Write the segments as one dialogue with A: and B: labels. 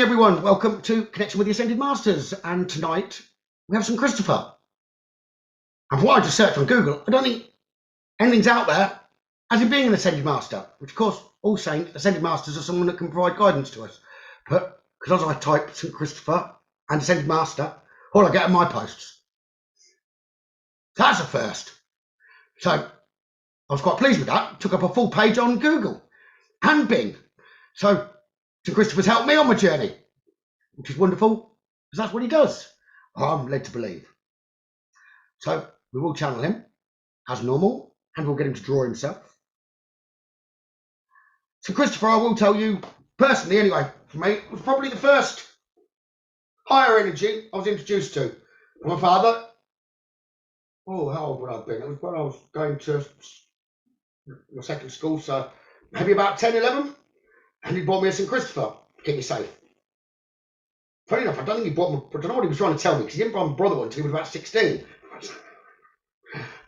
A: everyone, welcome to Connection with the Ascended Masters, and tonight we have some Christopher. And from what I just searched on Google, I don't think anything's out there as in being an Ascended Master, which of course all saying Ascended Masters are someone that can provide guidance to us. But because I type St. Christopher and Ascended Master, all I get are my posts. So that's a first. So I was quite pleased with that. Took up a full page on Google and Bing. So St. Christopher's helped me on my journey, which is wonderful, because that's what he does, I'm led to believe. So we will channel him as normal, and we'll get him to draw himself. So Christopher, I will tell you, personally anyway, for me, was probably the first higher energy I was introduced to. My father, how old would I have been? It was when I was going to my second school, so maybe about 10, 11. And he bought me a St. Christopher to keep me safe. Funny enough, I don't think he bought me, I don't know what he was trying to tell me, because he didn't buy my brother one until he was about 16.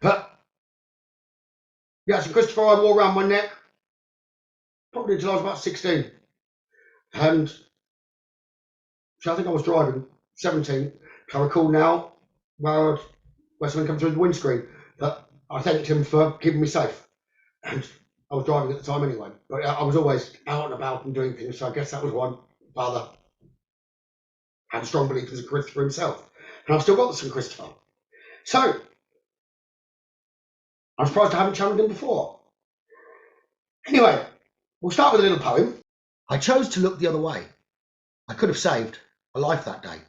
A: But, yeah, St. Christopher I wore around my neck, probably until I was about 16. And so I think I was driving, 17. I recall now, where something come through the windscreen, that I thanked him for keeping me safe. And I was driving at the time anyway, but I was always out and about and doing things, so I guess that was why Father had a strong belief in St. Christopher himself. And I've still got the St. Christopher. So, I'm surprised I haven't channeled him before. Anyway, we'll start with a little poem. I chose to look the other way. I could have saved a life that day,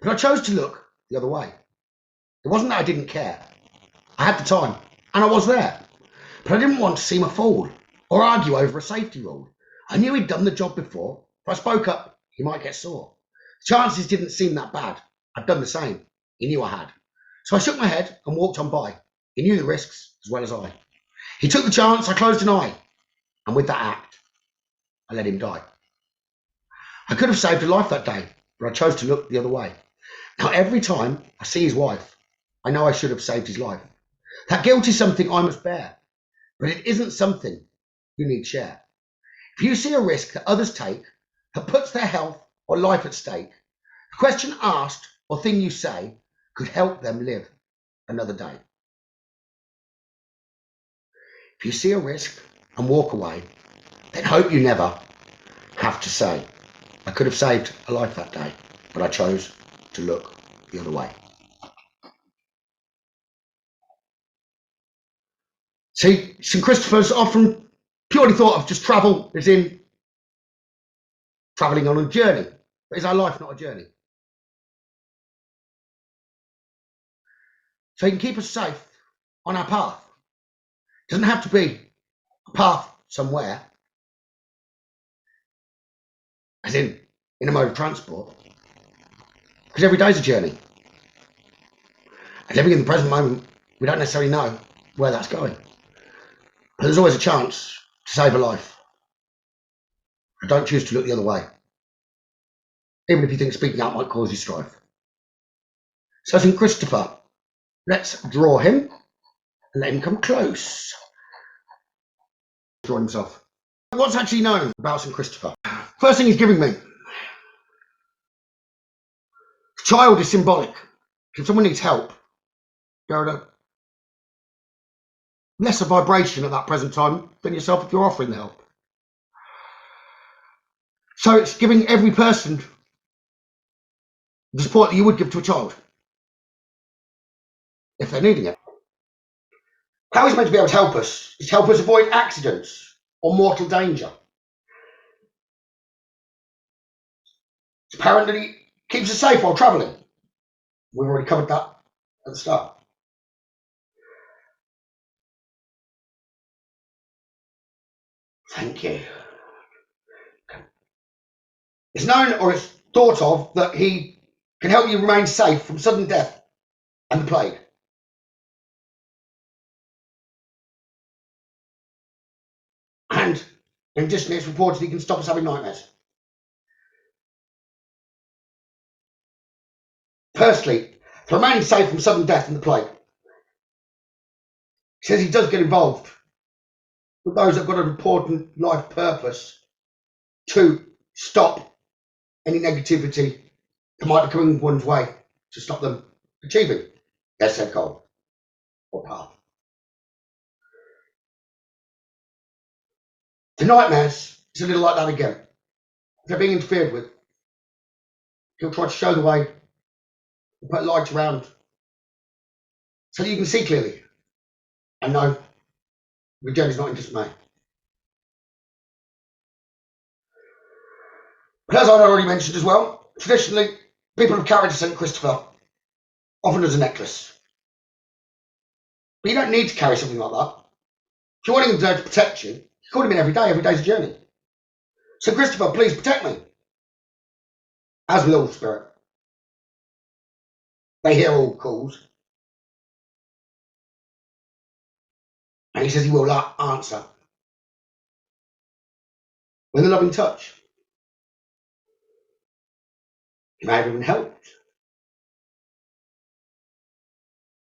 A: but I chose to look the other way. It wasn't that I didn't care. I had the time, and I was there. But I didn't want to seem a fool or argue over a safety rule. I knew he'd done the job before. If I spoke up, he might get sore. The chances didn't seem that bad. I'd done the same. He knew I had. So I shook my head and walked on by. He knew the risks as well as I. He took the chance, I closed an eye. And with that act, I let him die. I could have saved a life that day, but I chose to look the other way. Now every time I see his wife, I know I should have saved his life. That guilt is something I must bear. But it isn't something you need share. If you see a risk that others take that puts their health or life at stake, the question asked or thing you say could help them live another day. If you see a risk and walk away, then hope you never have to say, I could have saved a life that day, but I chose to look the other way. See, St. Christopher's often purely thought of just travel as in travelling on a journey. But is our life not a journey? So he can keep us safe on our path. It doesn't have to be a path somewhere, as in a mode of transport, because every day is a journey. And living in the present moment, we don't necessarily know where that's going. But there's always a chance to save a life. I don't choose to look the other way, even if you think speaking out might cause you strife. So St. Christopher, let's draw him and let him come close. Draw himself. What's actually known about St. Christopher? First thing he's giving me. The child is symbolic. If someone needs help, they're at a lesser vibration at that present time than yourself if you're offering the help. So it's giving every person the support that you would give to a child if they're needing it. How he's meant to be able to help us is to help us avoid accidents or mortal danger. It's apparent that he keeps us safe while travelling. We've already covered that at the start. Thank you. It's known or it's thought of that he can help you remain safe from sudden death and the plague. And in addition, it's reported he can stop us having nightmares. Firstly, for remaining safe from sudden death and the plague, he says he does get involved with those that have got an important life purpose to stop any negativity that might be coming one's way to stop them achieving their said goal or path. The nightmares is a little like that again. If they're being interfered with, he'll try to show the way and put lights around so that you can see clearly and know the journey's not in dismay. But as I've already mentioned as well, traditionally people have carried St. Christopher often as a necklace. But you don't need to carry something like that. If you want him to protect you call him in every day's a journey. So Christopher, please protect me. As with all spirit. They hear all calls. And he says he will answer. With a loving touch. He may have even helped.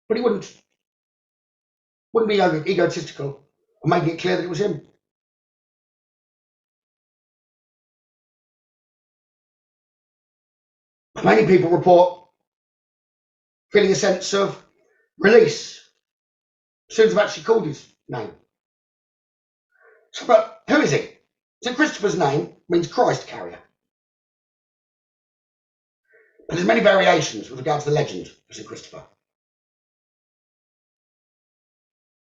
A: But he wouldn't be egotistical and making it clear that it was him. Many people report feeling a sense of release as soon as I've actually called his name. So, but who is he? St. Christopher's name means Christ carrier. But there's many variations with regard to the legend of St. Christopher.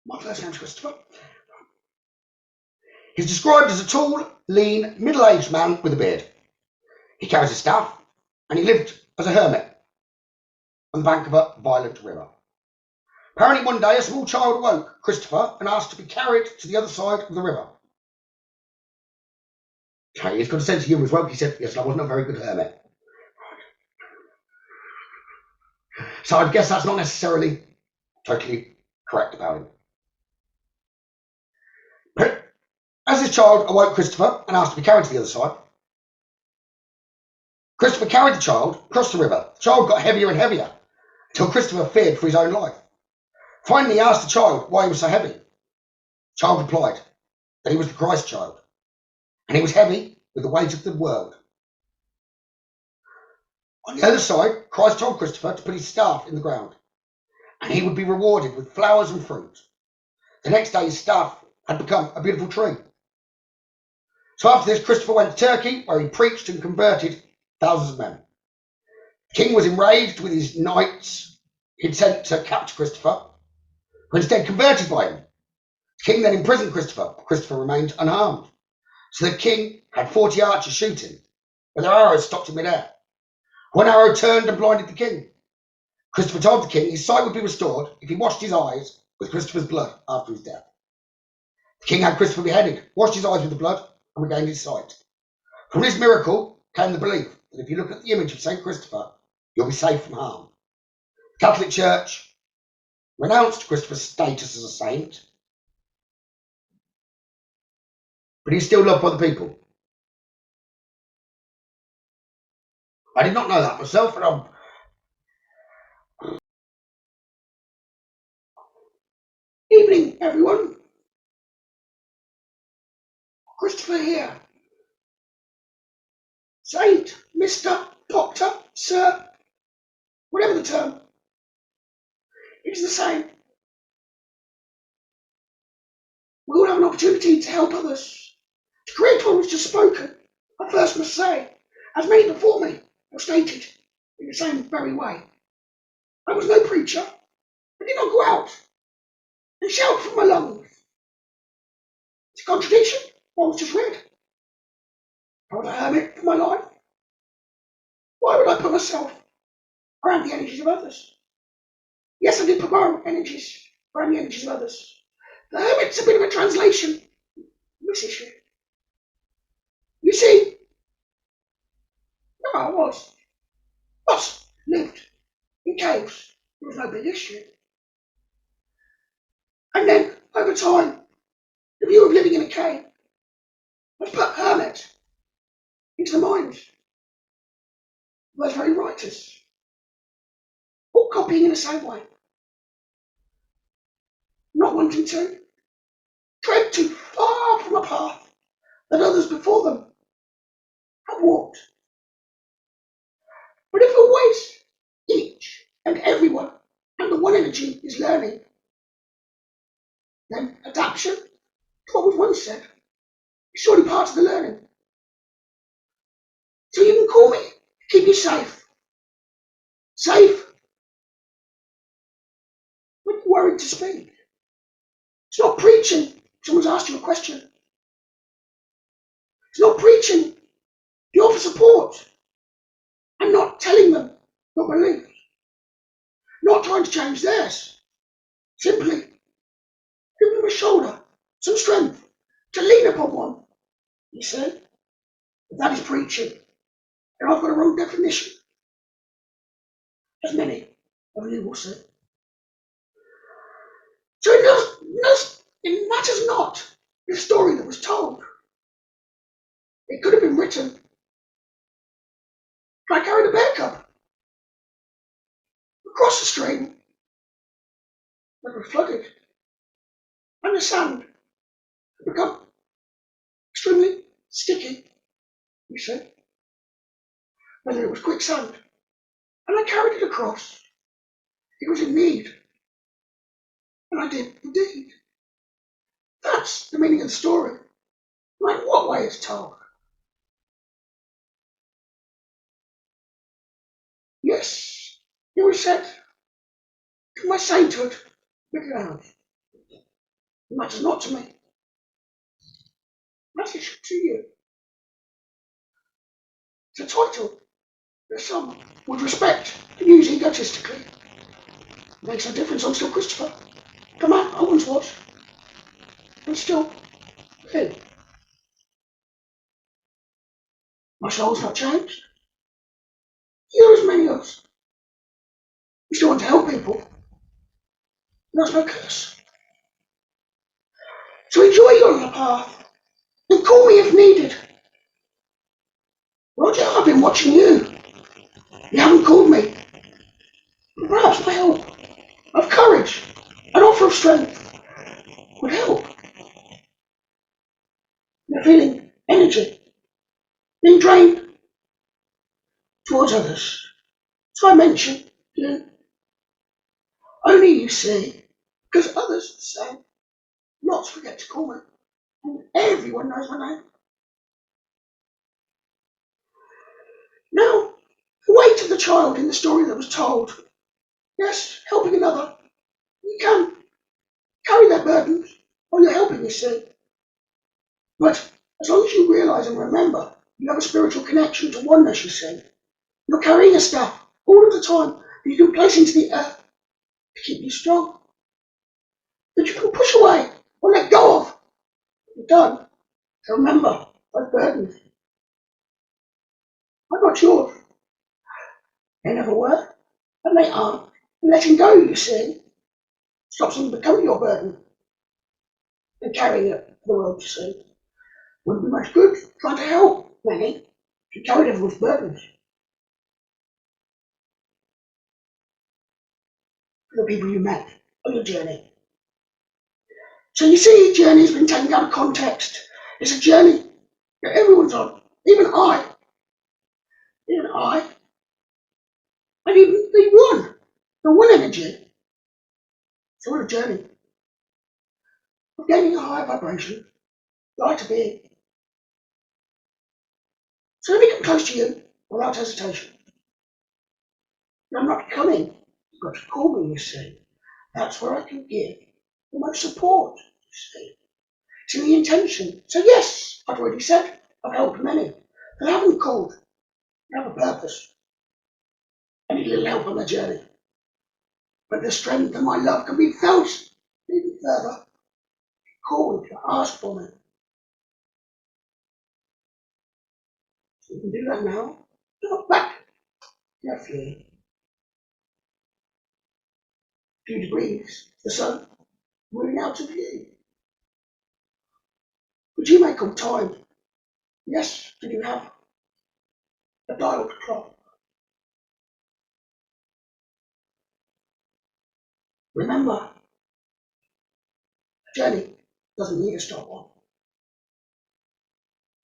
A: My first name's Christopher. He's described as a tall, lean, middle-aged man with a beard. He carries a staff, and he lived as a hermit on the bank of a violent river. Apparently one day a small child awoke Christopher and asked to be carried to the other side of the river. He's got a sense of humour as well. He said, yes, I wasn't a very good hermit. So I guess that's not necessarily totally correct about him. But as this child awoke Christopher and asked to be carried to the other side, Christopher carried the child across the river. The child got heavier and heavier until Christopher feared for his own life. Finally, he asked the child why he was so heavy. The child replied that he was the Christ child, and he was heavy with the weight of the world. On the other side, Christ told Christopher to put his staff in the ground, and he would be rewarded with flowers and fruit. The next day, his staff had become a beautiful tree. So after this, Christopher went to Turkey, where he preached and converted thousands of men. The king was enraged with his knights he'd sent to capture Christopher, who instead converted by him. The king then imprisoned Christopher, but Christopher remained unharmed. So the king had 40 archers shoot him, but their arrows stopped him midair. One arrow turned and blinded the king. Christopher told the king his sight would be restored if he washed his eyes with Christopher's blood after his death. The king had Christopher beheaded, washed his eyes with the blood, and regained his sight. From this miracle came the belief that if you look at the image of St. Christopher, you'll be safe from harm. The Catholic Church renounced Christopher's status as a saint, but he's still loved by the people. I did not know that myself, and I'm... Evening, everyone. Christopher here. Saint, Mr., Doctor, Sir, whatever the term. It's the same. We all have an opportunity to help others. To create what was just spoken, I first must say, as many before me have stated in the same very way. I was no preacher. I did not go out and shout from my lungs. It's a contradiction, what was just read. I was a hermit for my life. Why would I put myself around the energies of others? Yes, I did put my own energies around the energies of others. The hermit's a bit of a translation in this issue. You see, no, I was. Us lived in caves. There was no big issue. And then, over time, the view of living in a cave has put hermit into the minds of those very writers, all copying in the same way, not wanting to tread too far from a path that others before them have walked. But if always, each and everyone, and the one energy is learning, then adaptation, what was once said, is surely part of the learning. So you can call me, keep you safe. Safe when you're worried to speak. It's not preaching. Someone's asked you a question. It's not preaching. You offer support and not telling them your beliefs. Not trying to change theirs. Simply give them a shoulder, some strength to lean upon one. You see? That is preaching. And I've got a wrong definition. As many of you will see. So it matters not the story that was told. It could have been written. I carried a bear cub across the stream that was flooded, and the sand had become extremely sticky, you see, whether it was quicksand, and I carried it across. It was in need, and I did indeed. That's the meaning of the story. Like what way it's told. Yes, it was said to my sainthood, look around. It matters not to me. It matters to you. It's a title that some would respect and use egotistically. It makes no difference, I'm still Christopher. The man I once was, and still him. My soul's not changed. You're as many of us. We still want to help people. And that's no curse. So enjoy your path and call me if needed. Roger, I've been watching you. You haven't called me. But perhaps my help of courage and offer of strength would help. You're feeling energy being drained towards others. So I mention you. Only you see, because others say, not to forget to call me. And everyone knows my name. Now, the weight of the child in the story that was told. Yes, helping another. You can carry their burdens while you're helping, you see. But as long as you realise and remember you have a spiritual connection to oneness, you see, you're carrying a stuff all of the time that you can place into the earth to keep you strong. That you can push away or let go of. You're done. So remember, those burdens are not yours. They never were, and they aren't. And letting go, you see, stops them becoming your burden and carrying it for the world to see. Wouldn't be much good trying to help many if you carried everyone's burdens. For the people you met on your journey. So you see, journey has been taken out of context. It's a journey that everyone's on, even I, and even the one energy. So on a journey of gaining a higher vibration, lighter being. So let me come close to you without hesitation. I'm not coming. You've got to call me, you see. That's where I can give the most support, you see. It's in the intention. So yes, I've already said, I've helped many. But I haven't called. I have a purpose. I need a little help on the journey. But the strength of my love can be felt even further. Call to ask for me. So you can do that now. Look back carefully. A few degrees, the sun moving out of view. But you may call time. Yes, and you have a dialed clock. Remember, a journey doesn't need a stopwatch.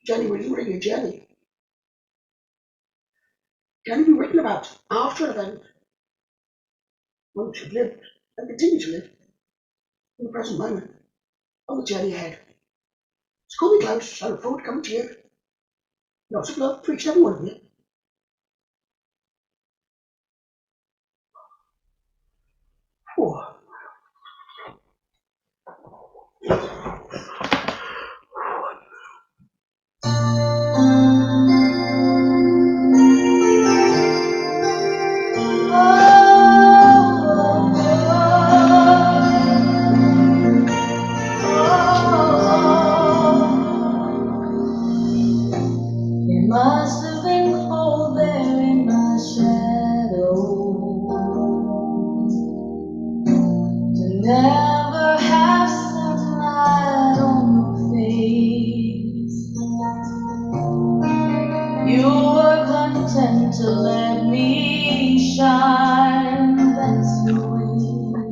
A: A journey isn't really a journey. can be written about after an event, once you've lived and continue to live in the present moment on the journey ahead. So call me close. I look forward to coming to you. Lots of love for each and every one of you. Whew.
B: It must have been cold there in my shadow to never have sunlight on your face. You were content to let me shine, that's the way.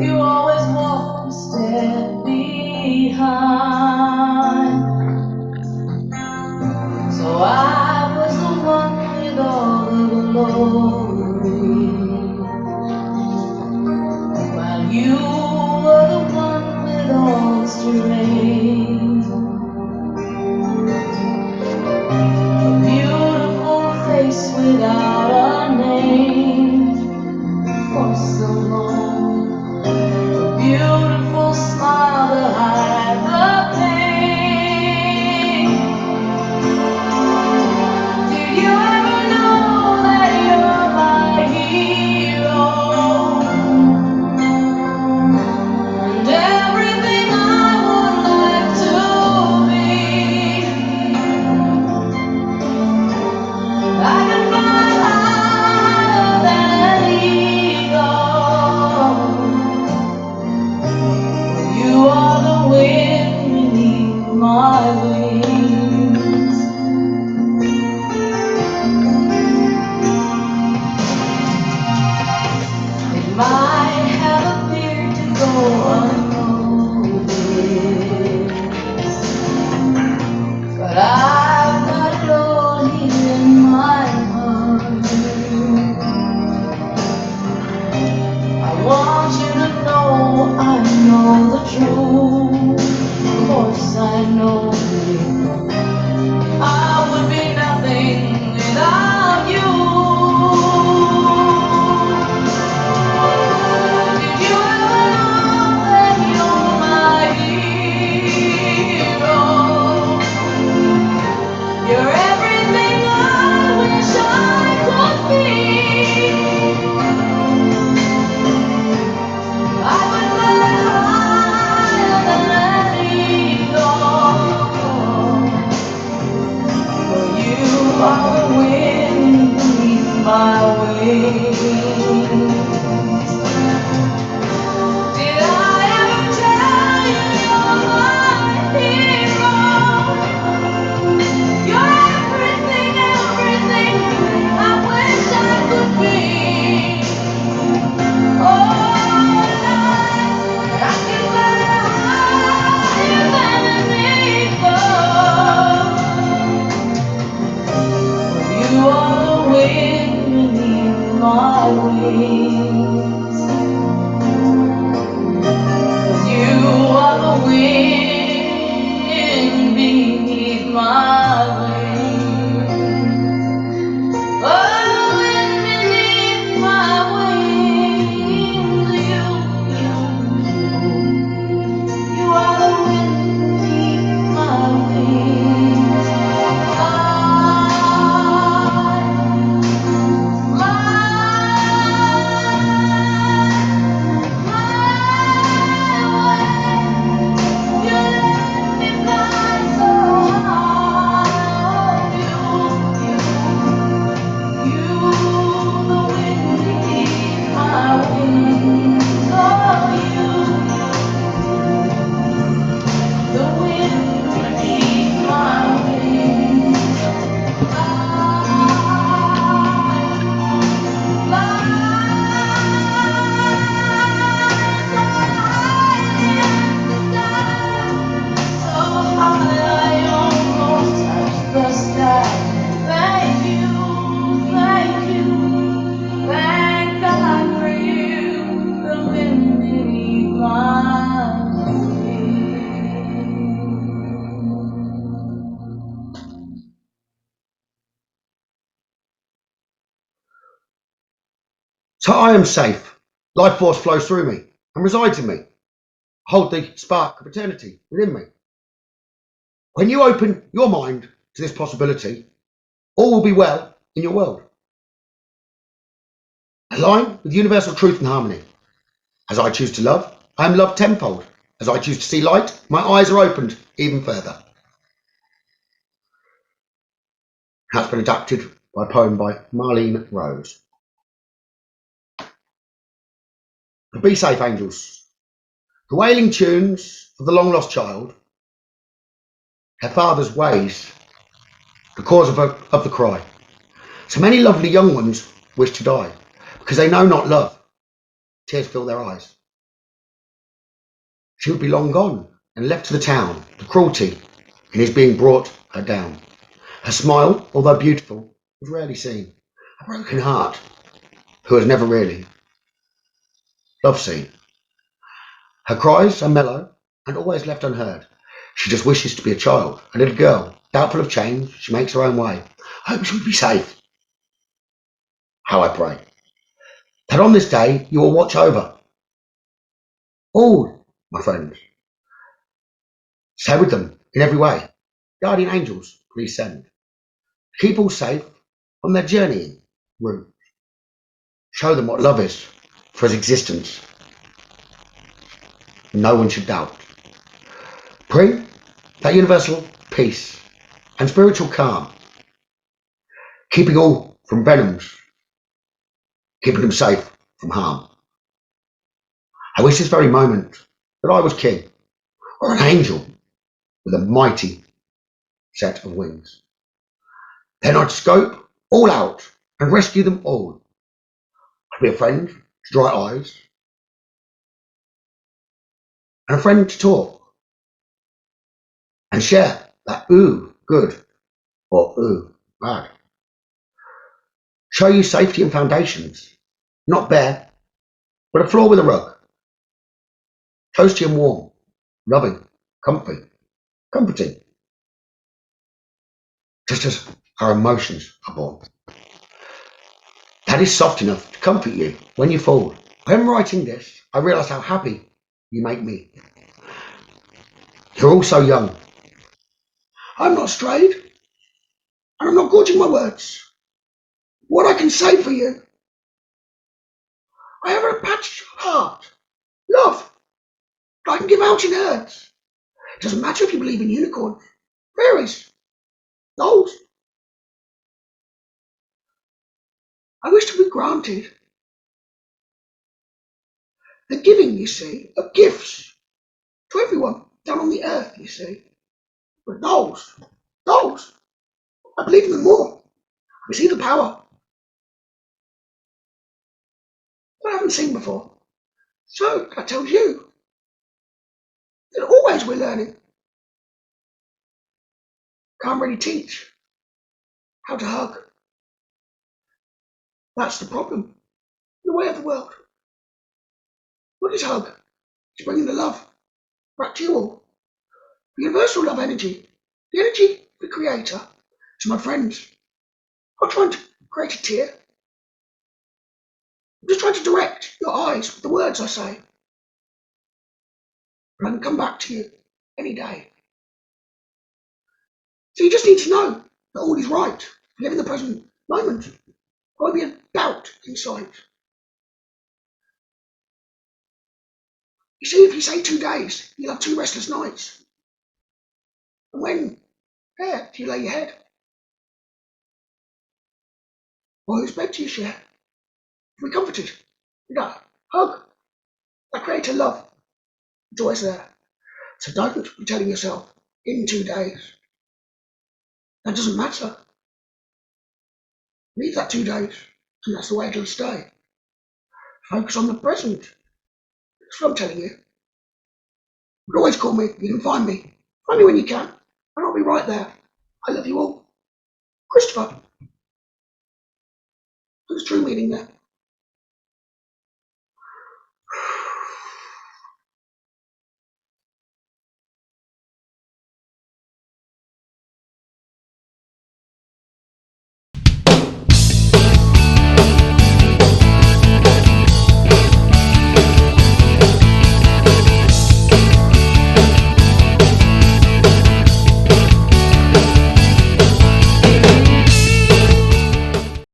B: You always walked a step behind. So I was the one with all the glory, while you were the one with all the strength. A beautiful face without a name for so long. A beautiful smile to hide the pain. Did you ever know that you're my hero? And everything I would like to be. I can fly higher than an eagle. You are the wind beneath my wings. It might have appeared to go unnoticed, but I've got it all here in my heart. I want you to know I know the truth. Of course I know I would be nothing without you. Did you ever know that you're my hero? You're everything I wish I could be. I would fly higher than an eagle.
A: So I am safe. Life force flows through me and resides in me. Hold the spark of eternity within me. When you open your mind to this possibility, all will be well in your world. Align with universal truth and harmony. As I choose to love, I am loved tenfold. As I choose to see light, my eyes are opened even further. That's been adapted by a poem by Marlene Rose. But be safe, angels. The wailing tunes of the long-lost child, her father's ways, the cause of the cry. So many lovely young ones wish to die, because they know not love. Tears fill their eyes. She would be long gone and left to the town, the cruelty in his being brought her down. Her smile, although beautiful, was rarely seen. A broken heart, who has never really love seen. Her cries are mellow and always left unheard. She just wishes to be a child, a little girl, doubtful of change. She makes her own way. I hope she would be safe. How I pray that on this day you will watch over all my friends. Stay with them in every way. Guardian angels, please send. Keep all safe on their journeying route. Show them what love is for its existence. No one should doubt. Bring that universal peace and spiritual calm, keeping all from venoms, keeping them safe from harm. I wish this very moment that I was king or an angel with a mighty set of wings. Then I'd scope all out and rescue them all. I'd be a friend to dry eyes and a friend to talk and share that ooh good or ooh bad. Show you safety and foundations, not bare, but a floor with a rug. Toasty and warm, loving, comforting, just as our emotions are born. That is soft enough to comfort you when you fall. When writing this, I realise how happy you make me. You're all so young. I'm not strayed, and I'm not gorging my words. What I can say for you, I have a patch of heart, love, that I can give out in herds. It doesn't matter if you believe in unicorns, fairies, dolls. I wish to be granted the giving, you see, of gifts to everyone down on the earth, you see. But dolls, I believe in them more. I see the power that I haven't seen before. So that tells you that always we're learning. Can't really teach how to hug. That's the problem. The way of the world. What is hug? It's bringing the love back to you all. The universal love energy. The energy of the creator. To my friends. I'm trying to create a tear. I'm just trying to direct your eyes with the words I say. But I can come back to you any day. So you just need to know that all is right. Live in the present moment. There won't be a doubt inside. You see, if you say 2 days, you'll have 2 restless nights. And when there do you lay your head? Or whose bed do you share? To be comforted. That hug. That creator love. It's always there. So don't be telling yourself in 2 days. That doesn't matter. Leave that 2 days, and that's the way it'll stay. Focus on the present. That's what I'm telling you. You can always call me. You can find me. Find me when you can, and I'll be right there. I love you all. Christopher. Who's true meaning there?